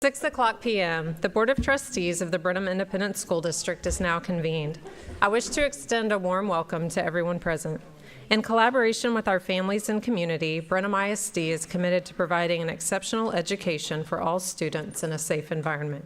6:00 p.m. The Board of Trustees of the Brenham Independent School District is now convened. I wish to extend a warm welcome to everyone present. In collaboration with our families and community, Brenham ISD is committed to providing an exceptional education for all students in a safe environment.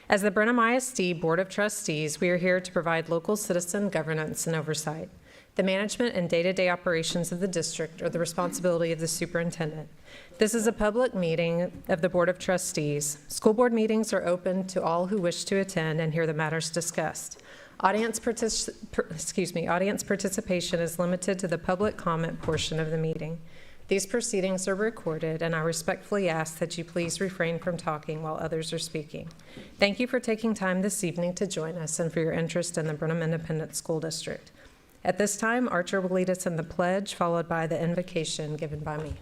As the Brenham ISD Board of Trustees, we are here to provide local citizen governance and oversight. The management and day-to-day operations of the district are the responsibility of the superintendent. This is a public meeting of the Board of Trustees. School board meetings are open to all who wish to attend and hear the matters discussed. Audience participation is limited to the public comment portion of the meeting. These proceedings are recorded, and I respectfully ask that you please refrain from talking while others are speaking. Thank you for taking time this evening to join us and for your interest in the Brenham Independent School District. At this time, Archer will lead us in the pledge, followed by the invocation given by me.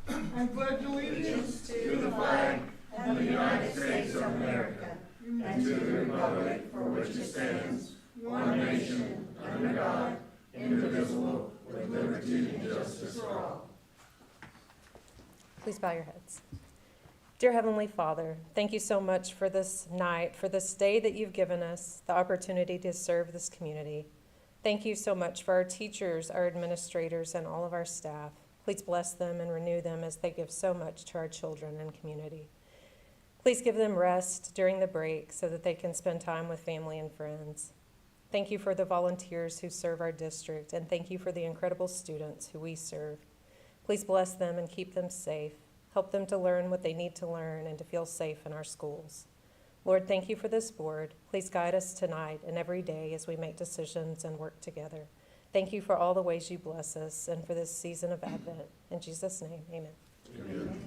I pledge allegiance to the flag of the United States of America and to the republic for which it stands, one nation, under God, indivisible, with liberty and justice for all. Please bow your heads. Dear Heavenly Father, thank you so much for this night, for this day that you've given us, the opportunity to serve this community. Thank you so much for our teachers, our administrators, and all of our staff. Please bless them and renew them as they give so much to our children and community. Please give them rest during the break so that they can spend time with family and friends. Thank you for the volunteers who serve our district, and thank you for the incredible students who we serve. Please bless them and keep them safe. Help them to learn what they need to learn and to feel safe in our schools. Lord, thank you for this board. Please guide us tonight and every day as we make decisions and work together. Thank you for all the ways you bless us and for this season of Advent. In Jesus' name, amen. Amen.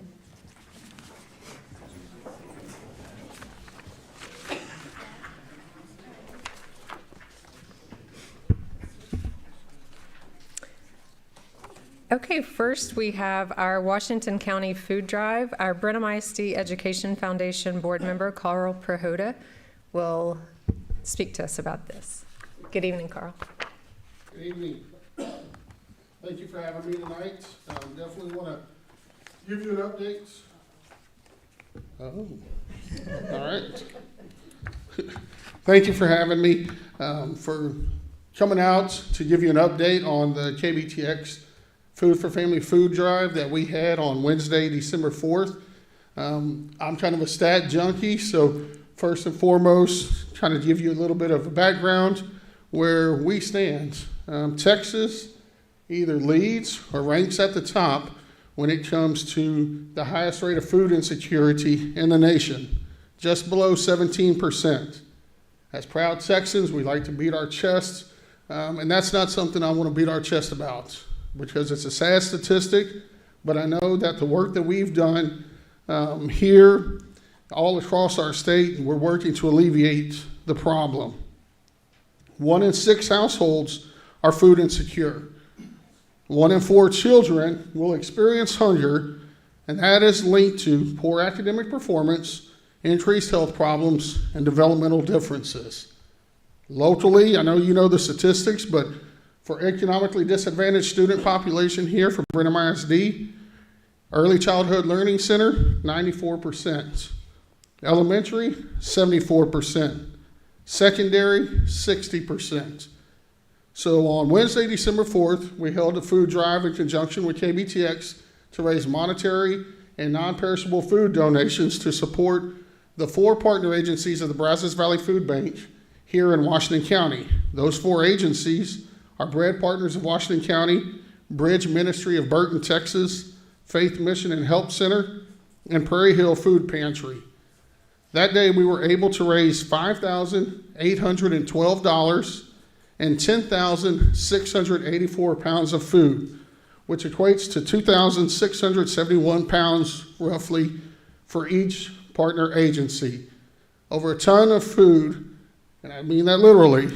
Okay, first we have our Washington County Food Drive. Our Brenham ISD Education Foundation board member, Carl Prohoda, will speak to us about this. Good evening, Carl. Good evening. Thank you for having me tonight. Definitely want to give you an update. Oh, all right. Thank you for having me, for coming out to give you an update on the KBTX Food for Family food drive that we had on Wednesday, December 4th. I'm kind of a stat junkie, so first and foremost, kind of give you a little bit of a background where we stand. Texas either leads or ranks at the top when it comes to the highest rate of food insecurity in the nation, just below 17%. As proud Texans, we like to beat our chests, and that's not something I want to beat our chest about, because it's a sad statistic, but I know that the work that we've done here all across our state, we're working to alleviate the problem. 1 in 6 households are food insecure. 1 in 4 children will experience hunger, and that is linked to poor academic performance, increased health problems, and developmental differences. Locally, I know you know the statistics, but for economically disadvantaged student population here for Brenham ISD, Early Childhood Learning Center, 94%. Elementary, 74%. Secondary, 60%. So on Wednesday, December 4th, we held a food drive in conjunction with KBTX to raise monetary and non-perishable food donations to support the 4 partner agencies of the Brazos Valley Food Bank here in Washington County. Those 4 agencies are Bread Partners of Washington County, Bridge Ministry of Burton, Texas, Faith Mission and Help Center, and Prairie Hill Food Pantry. That day we were able to raise $5,812 and 10,684 pounds of food, which equates to 2,671 pounds roughly for each partner agency. Over a ton of food, and I mean that literally,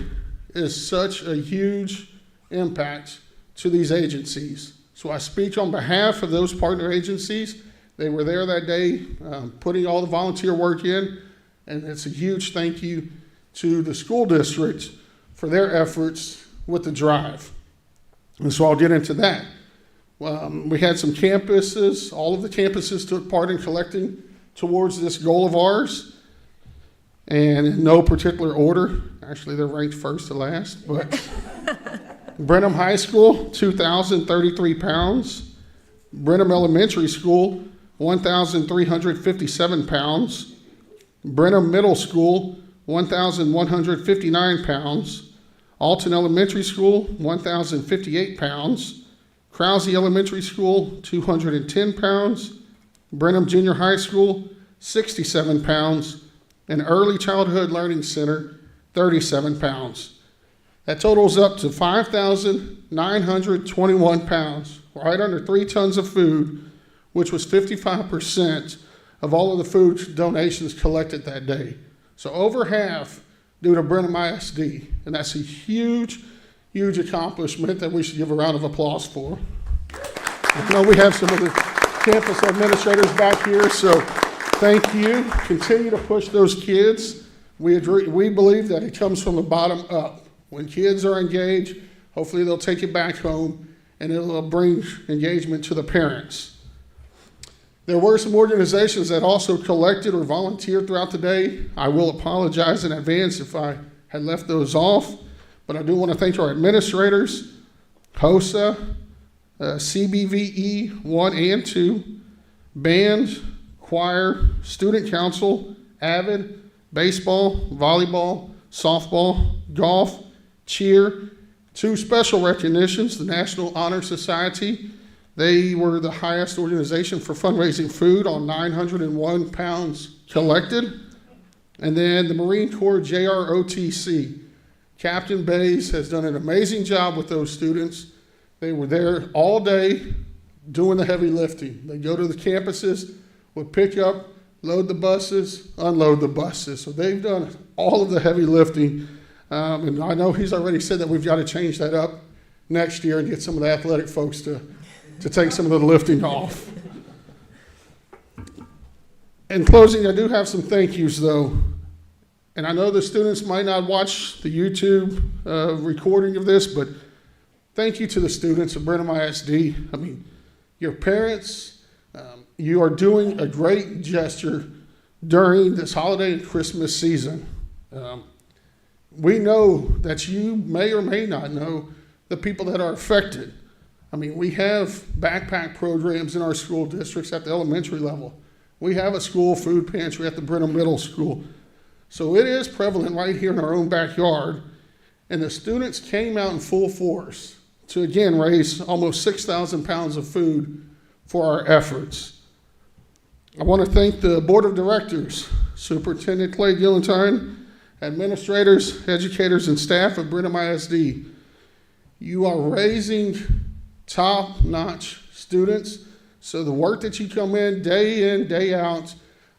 is such a huge impact to these agencies. So I speak on behalf of those partner agencies. They were there that day putting all the volunteer work in, and it's a huge thank you to the school district for their efforts with the drive. And so I'll get into that. We had some campuses, all of the campuses took part in collecting towards this goal of ours. And in no particular order, actually they're ranked first to last, but Brenham High School, 2,033 pounds. Brenham Elementary School, 1,357 pounds. Brenham Middle School, 1,159 pounds. Alton Elementary School, 1,058 pounds. Krause Elementary School, 210 pounds. Brenham Junior High School, 67 pounds. And Early Childhood Learning Center, 37 pounds. That totals up to 5,921 pounds, right under 3 tons of food, which was 55% of all of the food donations collected that day. So over half due to Brenham ISD, and that's a huge, huge accomplishment that we should give a round of applause for. I know we have some of the campus administrators back here, so thank you. Continue to push those kids. We believe that it comes from the bottom up. When kids are engaged, hopefully they'll take it back home, and it'll bring engagement to the parents. There were some organizations that also collected or volunteered throughout the day. I will apologize in advance if I had left those off, but I do want to thank our administrators, HOSA, CBVE 1 and 2, band, choir, student council, AVID, baseball, volleyball, softball, golf, cheer, 2 special recognitions, the National Honor Society. They were the highest organization for fundraising food on 901 pounds collected. And then the Marine Corps JROTC. Captain Bays has done an amazing job with those students. They were there all day doing the heavy lifting. They go to the campuses, would pick up, load the buses, unload the buses. So they've done all of the heavy lifting. And I know he's already said that we've got to change that up next year and get some of the athletic folks to take some of the lifting off. In closing, I do have some thank yous, though. And I know the students might not watch the YouTube recording of this, but thank you to the students of Brenham ISD. I mean, your parents, you are doing a great gesture during this holiday and Christmas season. We know that you may or may not know the people that are affected. I mean, we have backpack programs in our school districts at the elementary level. We have a school food pantry at the Brenham Middle School. So it is prevalent right here in our own backyard. And the students came out in full force to, again, raise almost 6,000 pounds of food for our efforts. I want to thank the Board of Directors, Superintendent Clay Gillentine, administrators, educators, and staff of Brenham ISD. You are raising top-notch students, so the work that you come in, day out,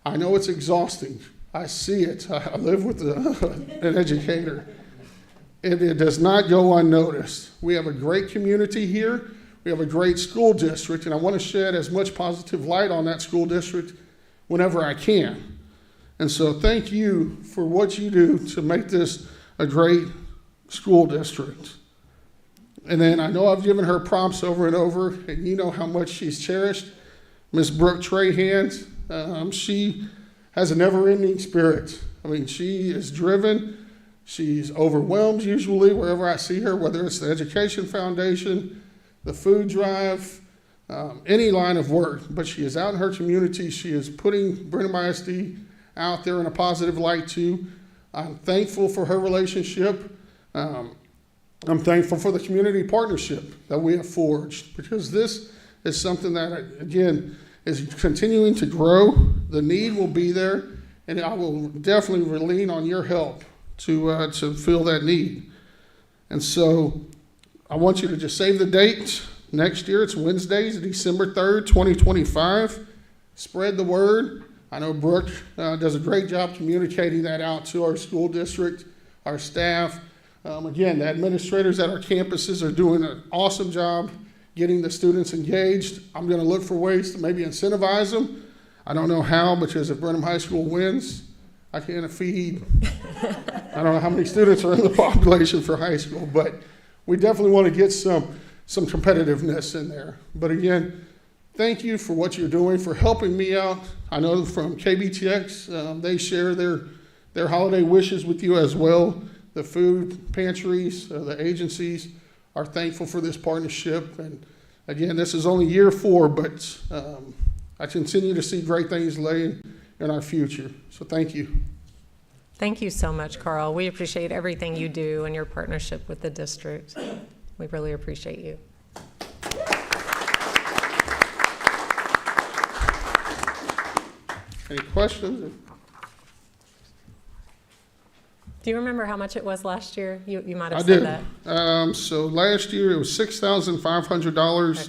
I know it's exhausting. I see it. I live with an educator. It does not go unnoticed. We have a great community here. We have a great school district, and I want to shed as much positive light on that school district whenever I can. And so thank you for what you do to make this a great school district. And then I know I've given her prompts over and over, and you know how much she's cherished. Miss Brooke Trahan, she has a never-ending spirit. I mean, she is driven. She's overwhelmed usually wherever I see her, whether it's the Education Foundation, the food drive, any line of work. But she is out in her community. She is putting Brenham ISD out there in a positive light too. I'm thankful for her relationship. I'm thankful for the community partnership that we have forged, because this is something that, again, is continuing to grow. The need will be there, and I will definitely lean on your help to fill that need. And so I want you to just save the date. Next year, it's Wednesdays, December 3rd, 2025. Spread the word. I know Brooke does a great job communicating that out to our school district, our staff. Again, the administrators at our campuses are doing an awesome job getting the students engaged. I'm going to look for ways to maybe incentivize them. I don't know how, because if Brenham High School wins, I can't feed. I don't know how many students are in the population for high school, but we definitely want to get some some competitiveness in there. But again, thank you for what you're doing, for helping me out. I know from KBTX, they share their holiday wishes with you as well. The food pantries, the agencies are thankful for this partnership. And again, this is only year 4, but I continue to see great things laid in our future. So thank you. Thank you so much, Carl. We appreciate everything you do and your partnership with the district. We really appreciate you. Any questions? Do you remember how much it was last year? You might have I said do. that. So last year it was $6,500 Okay.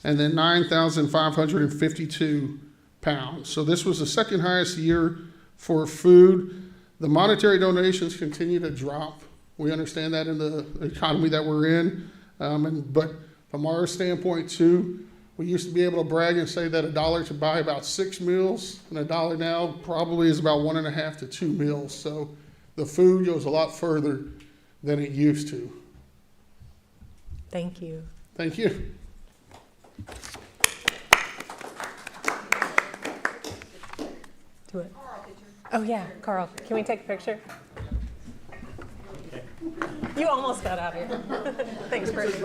and then 9,552 pounds. So this was the second highest year for food. The monetary donations continue to drop. We understand that in the economy that we're in. But from our standpoint too, we used to be able to brag and say that $1 could buy about 6 meals, and $1 now probably is about 1.5 to 2 meals. So the food goes a lot further than it used to. Thank you. Thank you. Do it. Oh, yeah, Carl, can we take a picture? You almost got out here. Thanks, Brenham.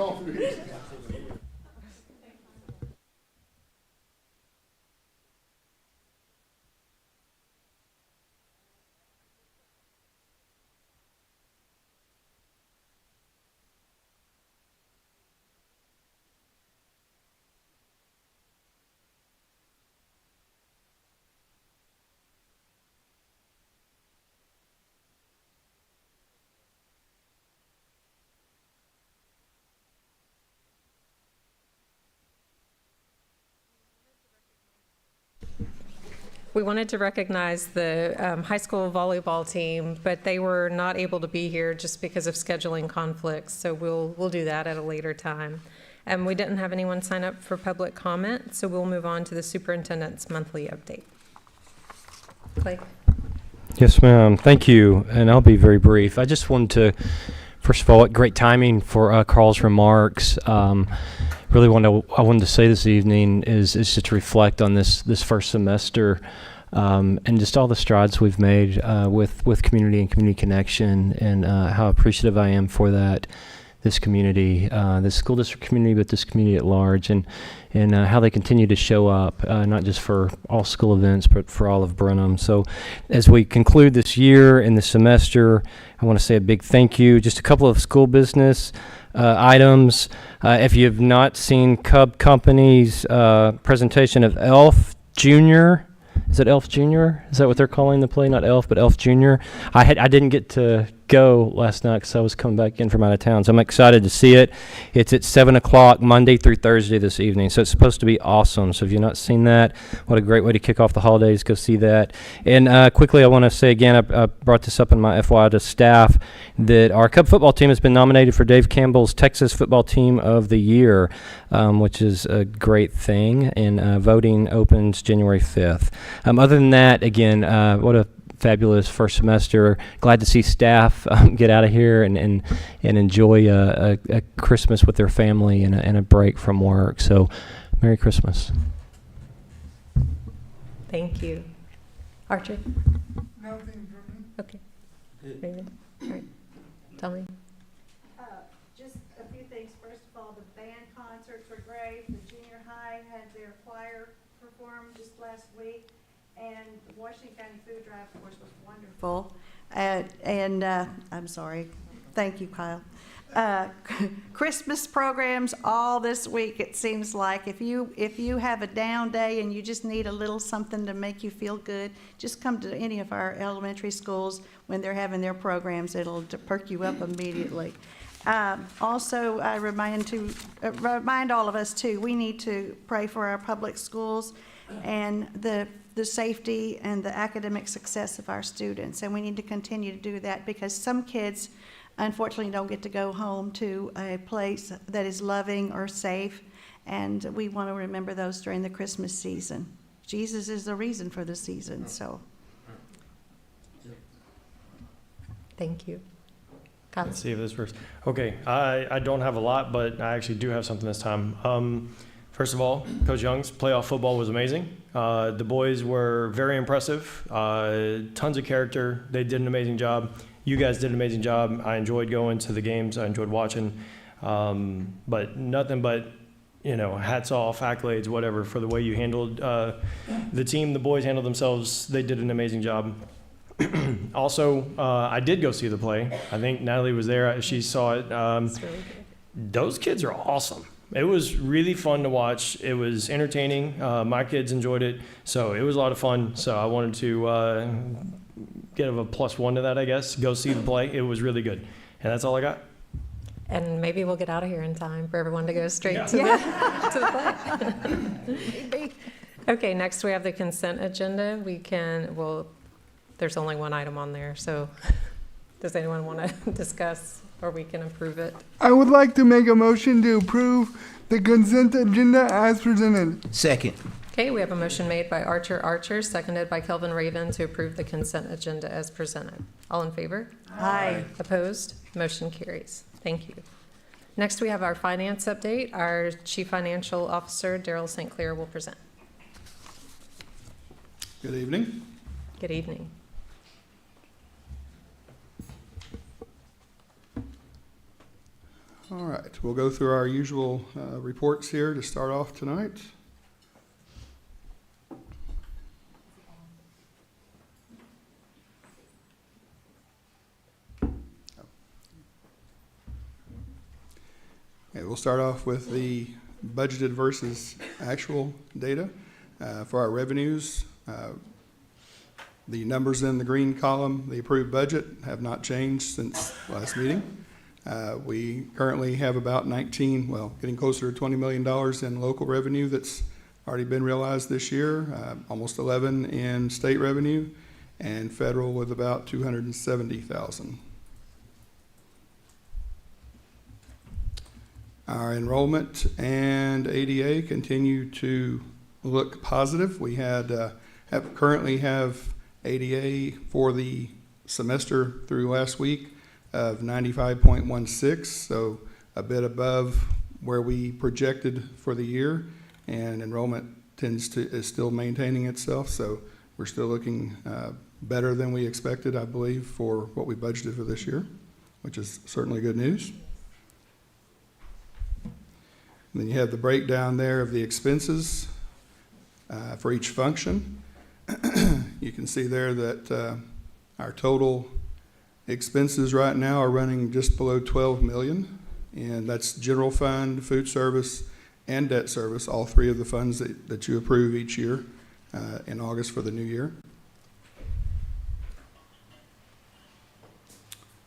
We wanted to recognize the high school volleyball team, but they were not able to be here just because of scheduling conflicts, so we'll do that at a later time. And we didn't have anyone sign up for public comment, so we'll move on to the superintendent's monthly update. Clay? Yes, ma'am. Thank you, and I'll be very brief. I just wanted to, first of all, great timing for Carl's remarks. Really I wanted to say this evening is just to reflect on this first semester and just all the strides we've made with community and community connection, and how appreciative I am for that. This community, this school district community, but this community at large, and how they continue to show up, not just for all school events, but for all of Brenham. So as we conclude this year and this semester, I want to say a big thank you. Just a couple of school business items. If you have not seen Cub Company's presentation of Elf Jr., is it Elf Jr.? Is that what they're calling the play? Not Elf, but Elf Jr. I didn't get to go last night because I was coming back in from out of town, so I'm excited to see it. It's at 7 o'clock Monday through Thursday this evening, so it's supposed to be awesome. So if you've not seen that, what a great way to kick off the holidays. Go see that. And quickly, I want to say again, I brought this up in my FYI to staff, that our Cub football team has been nominated for Dave Campbell's Texas Football Team of the Year, which is a great thing, and voting opens January 5th. Other than that, again, what a fabulous first semester. Glad to see staff get out of here and enjoy a Christmas with their family and a break from work. So, Merry Christmas. Thank you. Archer? Nothing from me. Okay. Raven? All right. Tell me. Just a few things. First of all, the band concerts were great. The junior high had their choir perform just last week. And the Washington County Food Drive, of course, was wonderful. I'm sorry. Thank you, Kyle. Christmas programs all this week. It seems like if you have a down day and you just need a little something to make you feel good, just come to any of our elementary schools when they're having their programs. It'll perk you up immediately. Also, I remind all of us too. We need to pray for our public schools and the safety and the academic success of our students. And we need to continue to do that because some kids, unfortunately, don't get to go home to a place that is loving or safe. And we want to remember those during the Christmas season. Jesus is the reason for the season, so. Thank you. Kyle? See if this works. Okay, I don't have a lot, but I actually do have something this time. First of all, Coach Young's playoff football was amazing. The boys were very impressive. Tons of character. They did an amazing job. You guys did an amazing job. I enjoyed going to the games. I enjoyed watching. But nothing but, hats off, accolades, whatever, for the way you handled the team. The boys handled themselves. They did an amazing job. Also, I did go see the play. I think Natalie was there. She saw it. It's really good. Those kids are awesome. It was really fun to watch. It was entertaining. My kids enjoyed it. So it was a lot of fun. So I wanted to give a +1 to that, I guess. Go see the play. It was really good. And that's all I got. And maybe we'll get out of here in time for everyone to go straight to the play. Okay, next we have the consent agenda. There's only one item on there, so does anyone want to discuss, or we can approve it? I would like to make a motion to approve the consent agenda as presented. Second. Okay, we have a motion made by Archer, seconded by Kelvin Raven to approve the consent agenda as presented. All in favor? Aye. Opposed? Motion carries. Thank you. Next, we have our finance update. Our Chief Financial Officer, Daryl St. Clair, will present. Good evening. Good evening. All right, we'll go through our usual reports here to start off tonight. Okay, we'll start off with the budgeted versus actual data. For our revenues, the numbers in the green column, the approved budget, have not changed since last meeting. We currently have about getting closer to $20 million in local revenue that's already been realized this year, almost 11 in state revenue, and federal with about 270,000. Our enrollment and ADA continue to look positive. We currently have ADA for the semester through last week of 95.16, so a bit above where we projected for the year, and enrollment is still maintaining itself, so we're still looking better than we expected, I believe, for what we budgeted for this year, which is certainly good news. And then you have the breakdown there of the expenses for each function. You can see there that our total expenses right now are running just below 12 million, and that's general fund, food service, and debt service, all three of the funds that you approve each year in August for the new year.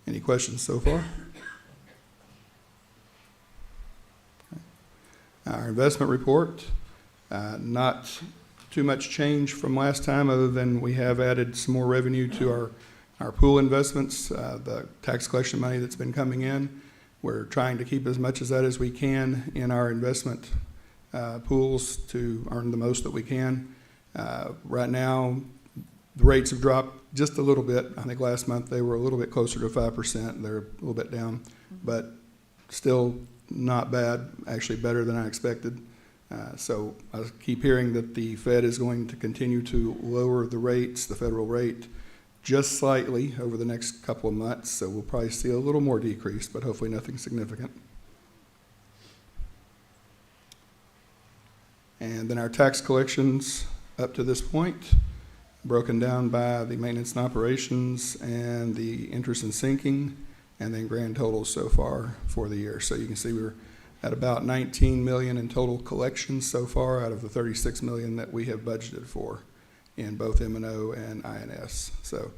Any questions so far? Our investment report, not too much change from last time, other than we have added some more revenue to our pool investments, the tax collection money that's been coming in. We're trying to keep as much of that as we can in our investment pools to earn the most that we can. Right now, the rates have dropped just a little bit. I think last month they were a little bit closer to 5%. They're a little bit down, but still not bad, actually better than I expected. So I keep hearing that the Fed is going to continue to lower the rates, the federal rate, just slightly over the next couple of months. So we'll probably see a little more decrease, but hopefully nothing significant. And then our tax collections up to this point, broken down by the maintenance and operations and the interest and sinking, and then grand totals so far for the year. So you can see we're at about 19 million in total collections so far out of the 36 million that we have budgeted for in both M&O and INS. So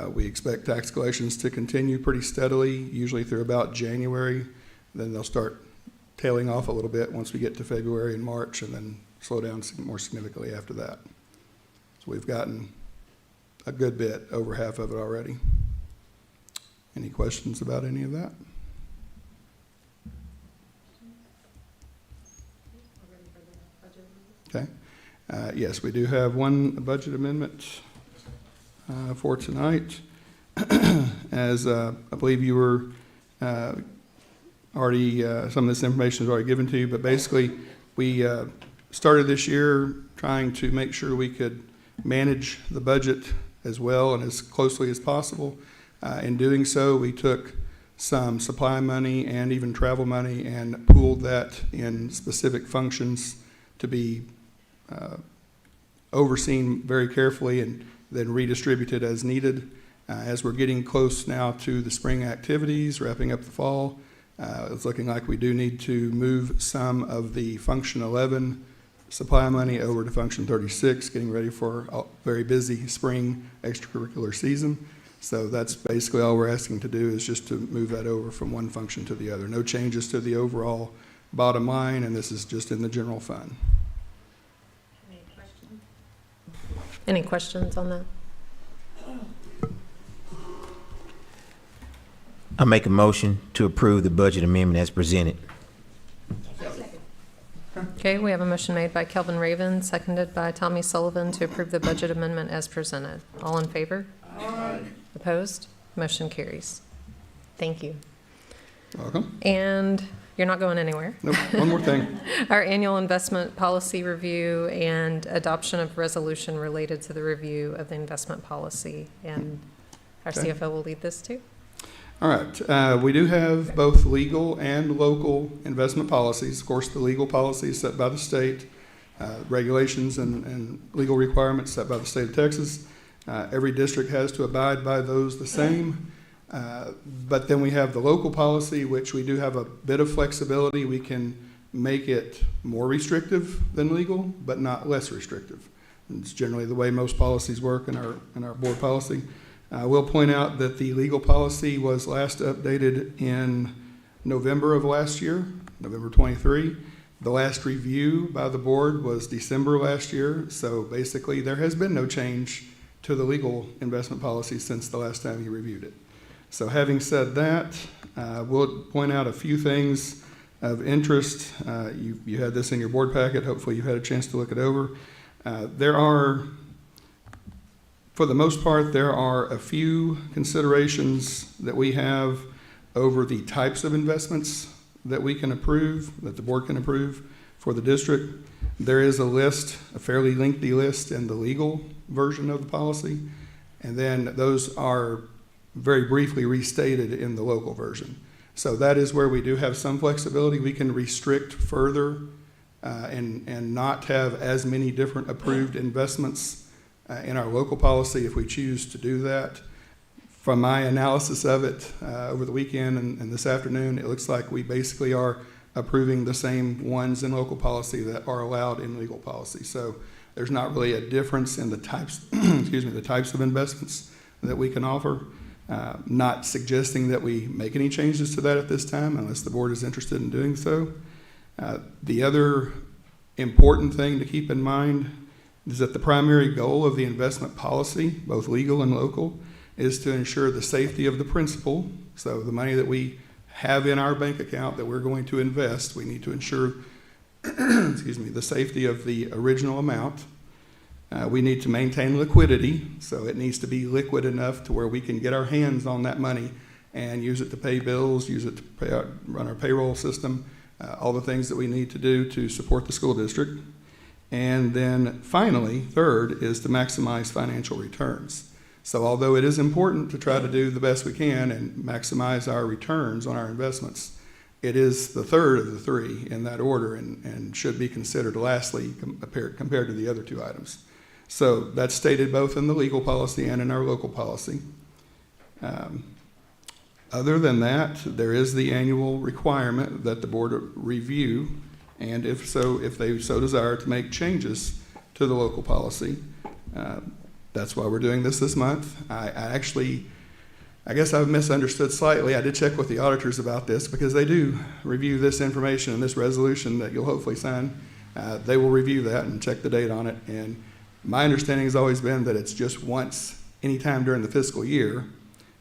we expect tax collections to continue pretty steadily, usually through about January. Then they'll start tailing off a little bit once we get to February and March, and then slow down more significantly after that. So we've gotten a good bit, over half of it already. Any questions about any of that? Okay. Yes, we do have one budget amendment for tonight. As I believe you were already, some of this information is already given to you, but basically we started this year trying to make sure we could manage the budget as well and as closely as possible. In doing so, we took some supply money and even travel money and pooled that in specific functions to be overseen very carefully and then redistributed as needed. As we're getting close now to the spring activities, wrapping up the fall, it's looking like we do need to move some of the Function 11 supply money over to Function 36, getting ready for a very busy spring extracurricular season. So that's basically all we're asking to do, is just to move that over from one function to the other. No changes to the overall bottom line, and this is just in the general fund. Any questions on that? I make a motion to approve the budget amendment as presented. Okay, we have a motion made by Kelvin Raven, seconded by Tommy Sullivan to approve the budget amendment as presented. All in favor? Aye. Opposed? Motion carries. Thank you. Welcome. And you're not going anywhere. Nope, one more thing. Our annual investment policy review and adoption of resolution related to the review of the investment policy. And our Okay. CFO will lead this too. All right, we do have both legal and local investment policies. Of course, the legal policy is set by the state, regulations and legal requirements set by the state of Texas. Every district has to abide by those the same. But then we have the local policy, which we do have a bit of flexibility. We can make it more restrictive than legal, but not less restrictive. It's generally the way most policies work in our board policy. I will point out that the legal policy was last updated in November of last year, November 23. The last review by the board was December last year. So basically there has been no change to the legal investment policy since the last time you reviewed it. So having said that, we'll point out a few things of interest. You had this in your board packet. Hopefully you've had a chance to look it over. For the most part, there are a few considerations that we have over the types of investments that we can approve, that the board can approve for the district. There is a list, a fairly lengthy list in the legal version of the policy, and then those are very briefly restated in the local version. So that is where we do have some flexibility. We can restrict further and not have as many different approved investments in our local policy if we choose to do that. From my analysis of it over the weekend and this afternoon, it looks like we basically are approving the same ones in local policy that are allowed in legal policy. So there's not really a difference in the types, the types of investments that we can offer. Not suggesting that we make any changes to that at this time unless the board is interested in doing so. The other important thing to keep in mind is that the primary goal of the investment policy, both legal and local, is to ensure the safety of the principal. So the money that we have in our bank account that we're going to invest, we need to ensure the safety of the original amount. We need to maintain liquidity, so it needs to be liquid enough to where we can get our hands on that money and use it to pay bills, use it to run our payroll system, all the things that we need to do to support the school district. And then finally, third, is to maximize financial returns. So although it is important to try to do the best we can and maximize our returns on our investments, it is the third of the three in that order and should be considered lastly compared to the other two items. So that's stated both in the legal policy and in our local policy. Other than that, there is the annual requirement that the board review, and if they so desire, to make changes to the local policy. That's why we're doing this month. I guess I've misunderstood slightly. I did check with the auditors about this because they do review this information and this resolution that you'll hopefully sign. They will review that and check the date on it. And my understanding has always been that it's just once, anytime during the fiscal year.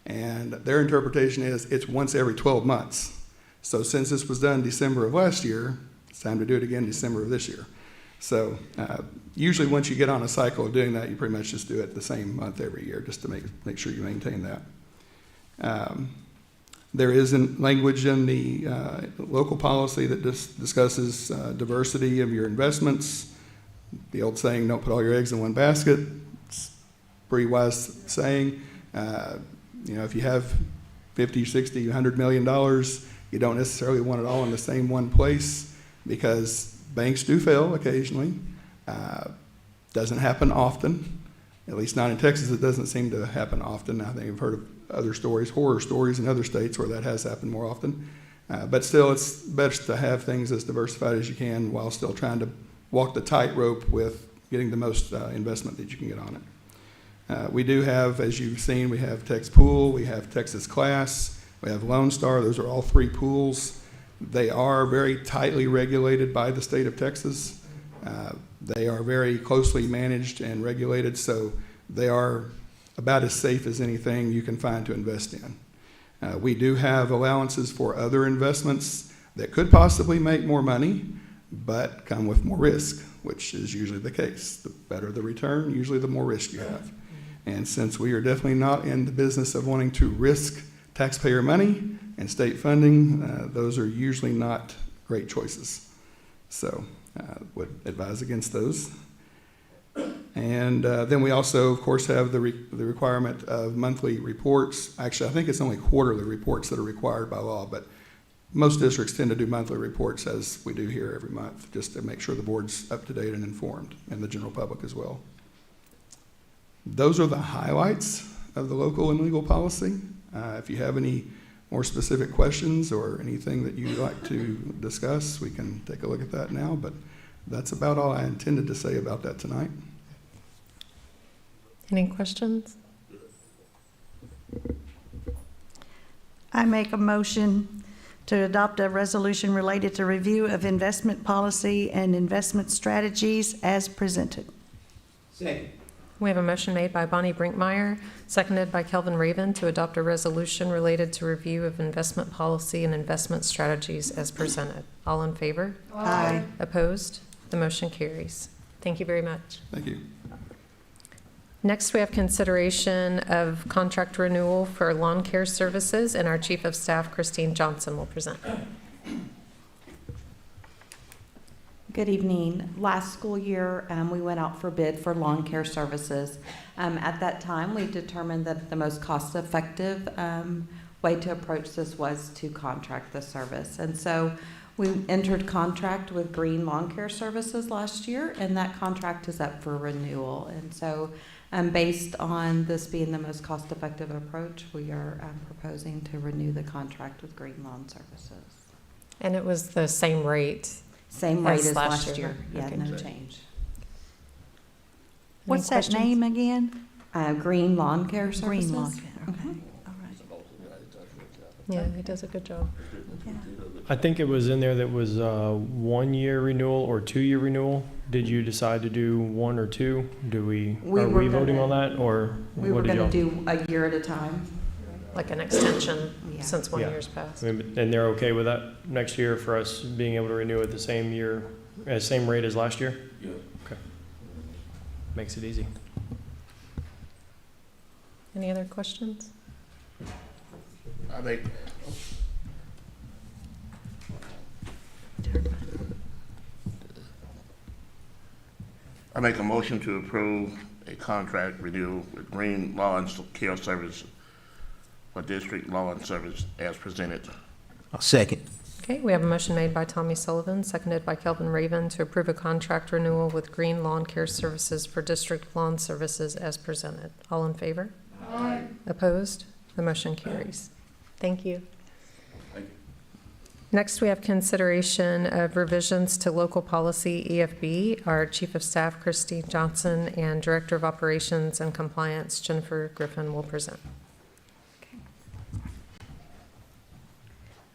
And their interpretation is it's once every 12 months. So since this was done December of last year, it's time to do it again December of this year. So usually once you get on a cycle of doing that, you pretty much just do it the same month every year just to make sure you maintain that. There isn't language in the local policy that discusses diversity of your investments. The old saying, don't put all your eggs in one basket. It's a pretty wise saying. If you have 50, 60, $100 million, you don't necessarily want it all in the same one place, because banks do fail occasionally. Doesn't happen often, at least not in Texas. It doesn't seem to happen often. I think I've heard of other stories, horror stories in other states where that has happened more often. But still, it's best to have things as diversified as you can while still trying to walk the tightrope with getting the most investment that you can get on it. We do have, as you've seen, we have Tex Pool, we have Texas Class, we have Lone Star. Those are all 3 pools. They are very tightly regulated by the state of Texas. They are very closely managed and regulated, so they are about as safe as anything you can find to invest in. We do have allowances for other investments that could possibly make more money, but come with more risk, which is usually the case. The better the return, usually the more risk you have. And since we are definitely not in the business of wanting to risk taxpayer money and state funding, those are usually not great choices. So would advise against those. And then we also, of course, have the requirement of monthly reports. Actually, I think it's only quarterly reports that are required by law, but most districts tend to do monthly reports, as we do here every month, just to make sure the board's up to date and informed, and the general public as well. Those are the highlights of the local and legal policy. If you have any more specific questions or anything that you'd like to discuss, we can take a look at that now, but that's about all I intended to say about that tonight. Any questions? I make a motion to adopt a resolution related to review of investment policy and investment strategies as presented. Second. We have a motion made by Bonnie Brinkmeyer, seconded by Kelvin Raven, to adopt a resolution related to review of investment policy and investment strategies as presented. All in favor? Aye. Opposed? The motion carries. Thank you very much. Thank you. Next, we have consideration of contract renewal for lawn care services, and our Chief of Staff, Christine Johnson, will present. Good evening. Last school year, we went out for bid for lawn care services. At that time, we determined that the most cost-effective way to approach this was to contract the service. And so we entered contract with Green Lawn Care Services last year, and that contract is up for renewal. And so based on this being the most cost-effective approach, we are proposing to renew the contract with Green Lawn Services. And it was the same rate. Same rate As as last last year. year. Yeah, Okay. no change. What's that questions? name again? Green Lawn Care Services. Green Lawn Care. Okay, all right. Yeah, he does a good job. Yeah. I think it was in there that was 1-year renewal or 2-year renewal. Did you decide to do 1 or 2? Are we voting on that, or We were what did going to y'all? do a year at a time. Like an extension Yeah. since 1 Yeah. year's passed. I mean, and they're okay with that next year for us being able to renew at the same year, same rate as last year? Yeah. Okay. Makes it easy. Any other questions? I make a motion to approve a contract renewal with Green Lawn Care Service for District Lawn Service as presented. I'll second. Okay, we have a motion made by Tommy Sullivan, seconded by Kelvin Raven, to approve a contract renewal with Green Lawn Care Services for District Lawn Services as presented. All in favor? Aye. Opposed? The motion carries. Thank you. Thank you. Next, we have consideration of revisions to local policy EFB. Our Chief of Staff, Christine Johnson, and Director of Operations and Compliance, Jennifer Griffin, will present.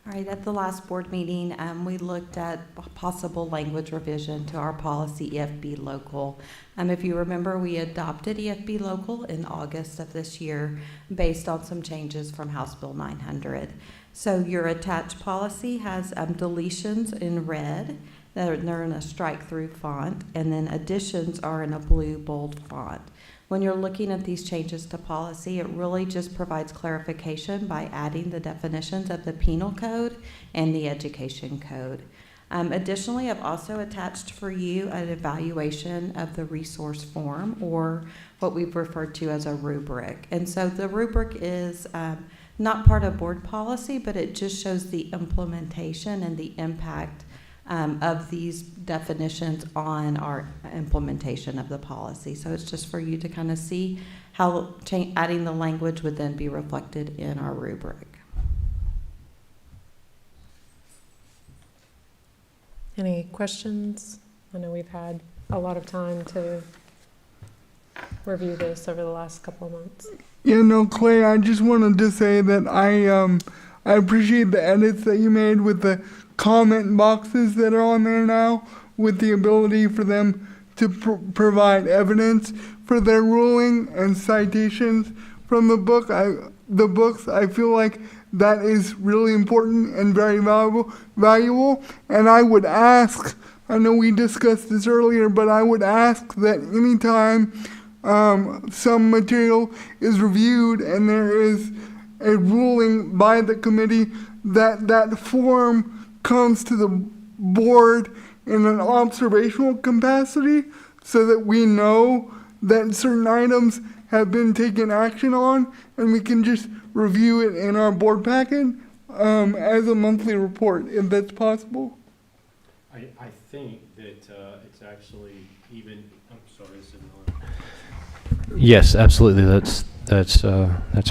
All right, at the last board meeting, we looked at possible language revision to our policy EFB local. If you remember, we adopted EFB local in August of this year based on some changes from House Bill 900. So your attached policy has deletions in red. They're in a strike-through font, and then additions are in a blue bold font. When you're looking at these changes to policy, it really just provides clarification by adding the definitions of the penal code and the education code. Additionally, I've also attached for you an evaluation of the resource form, or what we've referred to as a rubric. And so the rubric is not part of board policy, but it just shows the implementation and the impact of these definitions on our implementation of the policy. So it's just for you to kind of see how adding the language would then be reflected in our rubric. Any questions? I know we've had a lot of time to review this over the last couple of months. Yeah, no, Clay, I just wanted to say that I appreciate the edits that you made with the comment boxes that are on there now, with the ability for them to provide evidence for their ruling and citations from the book. I feel like that is really important and very valuable. And I would ask, I know we discussed this earlier, but I would ask that anytime some material is reviewed and there is a ruling by the committee, that form comes to the board in an observational capacity, so that we know that certain items have been taken action on, and we can just review it in our board packet as a monthly report, if that's possible. I think that it's actually even, I'm sorry, this is not. Yes, absolutely, that's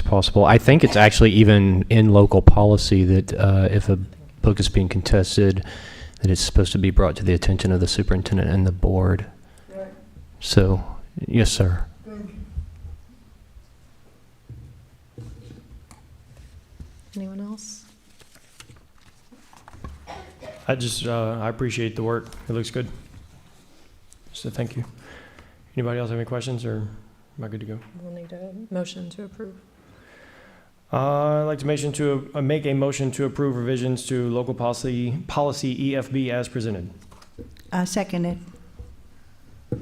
possible. I think it's actually even in local policy that if a book is being contested, that it's supposed to be brought to the attention of the superintendent and the board. Right. So, yes, sir. Thank you. Anyone else? I appreciate the work. It looks good. So thank you. Anybody else have any questions, or am I good to go? We'll need a motion to approve. I'd like to make a motion to approve revisions to local policy EFB as presented. Seconded.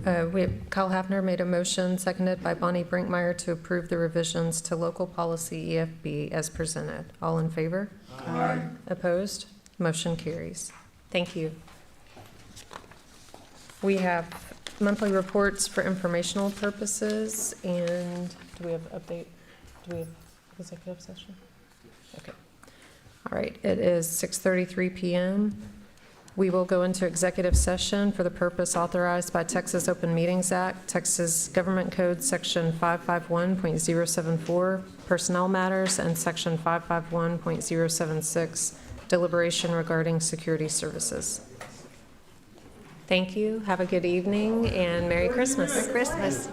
Kyle Hafner made a motion, seconded by Bonnie Brinkmeyer, to approve the revisions to local policy EFB as presented. All in favor? Aye. Opposed? Motion carries. Thank you. We have monthly reports for informational purposes, and do we have update? Do we have executive session? Okay. All right, it is 6:33 p.m. We will go into executive session for the purpose authorized by Texas Open Meetings Act, Texas Government Code, Section 551.074, Personnel Matters, and Section 551.076, Deliberation regarding security services. Thank you. Have a good evening, and Merry Christmas. Merry Christmas.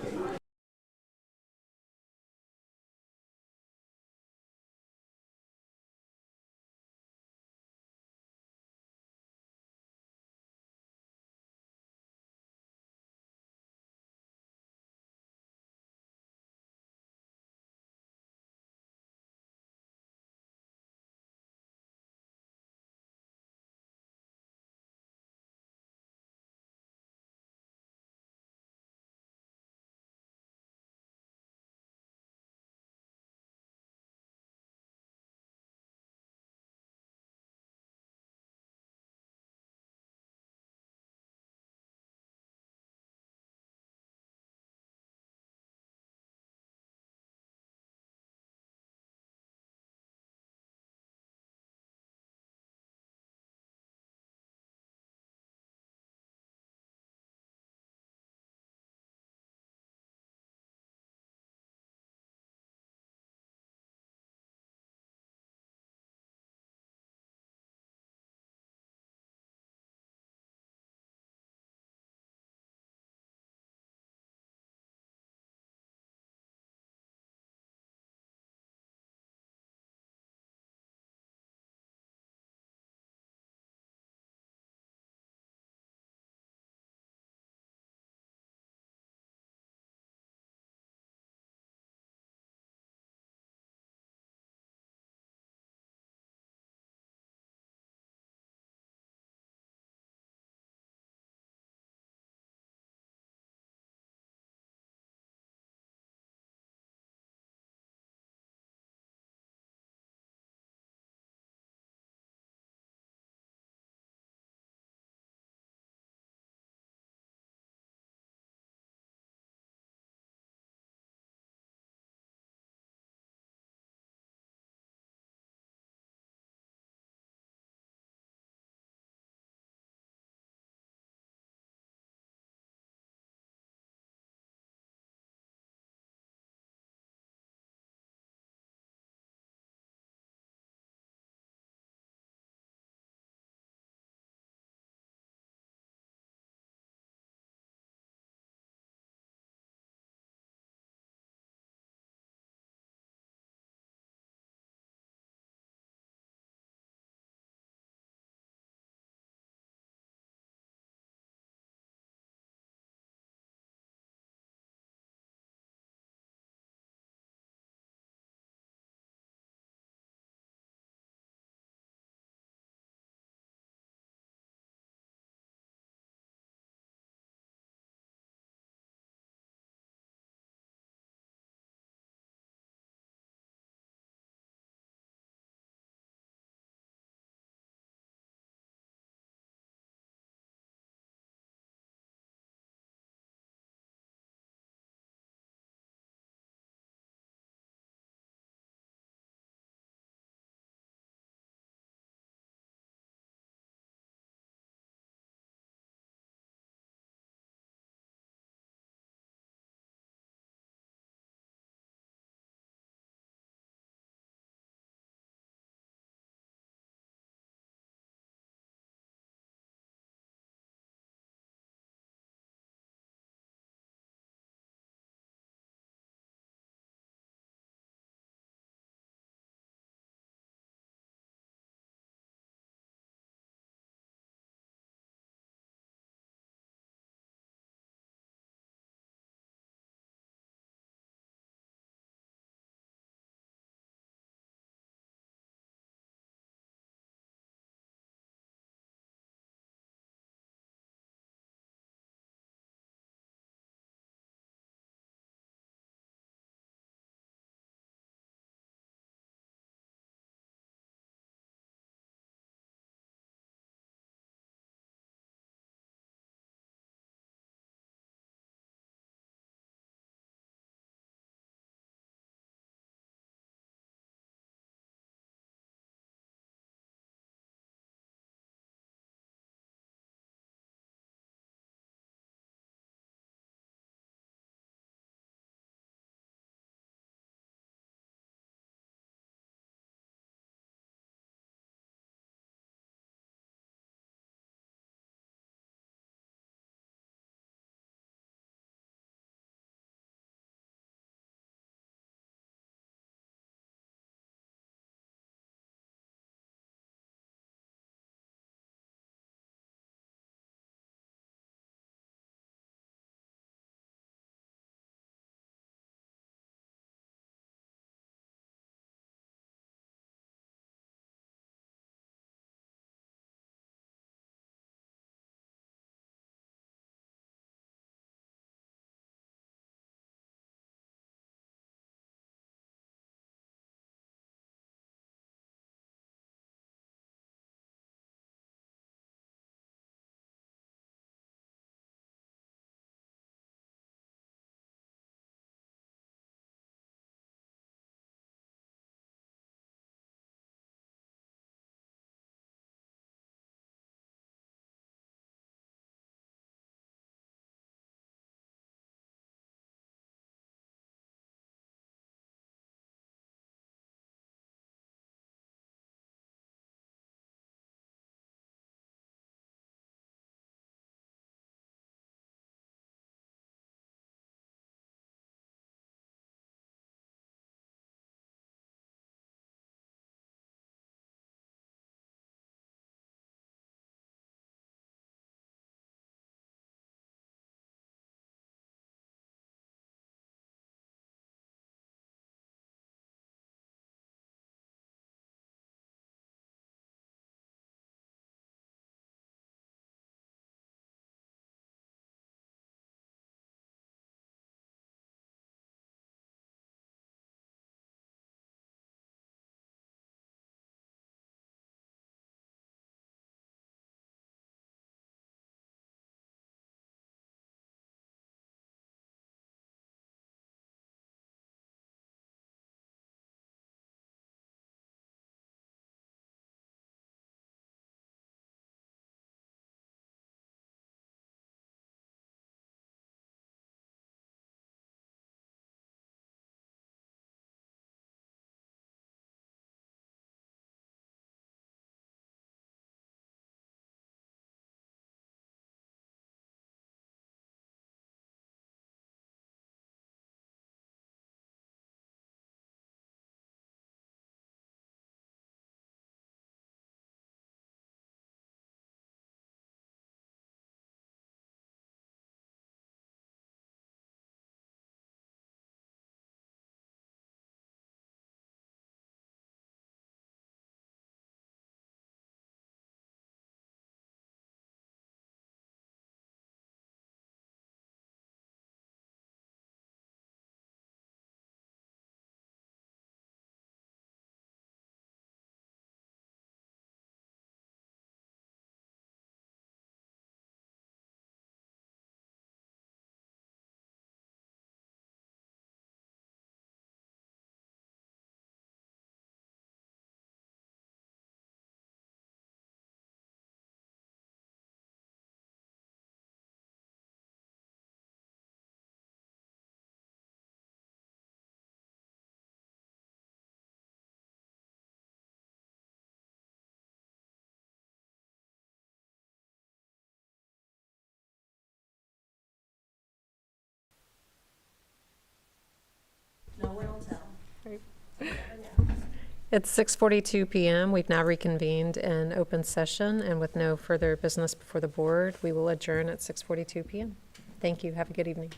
It's 6:42 PM. We've now reconvened in open session, and with no further business before the board, we will adjourn at 6:42 PM. Thank you. Have a good evening.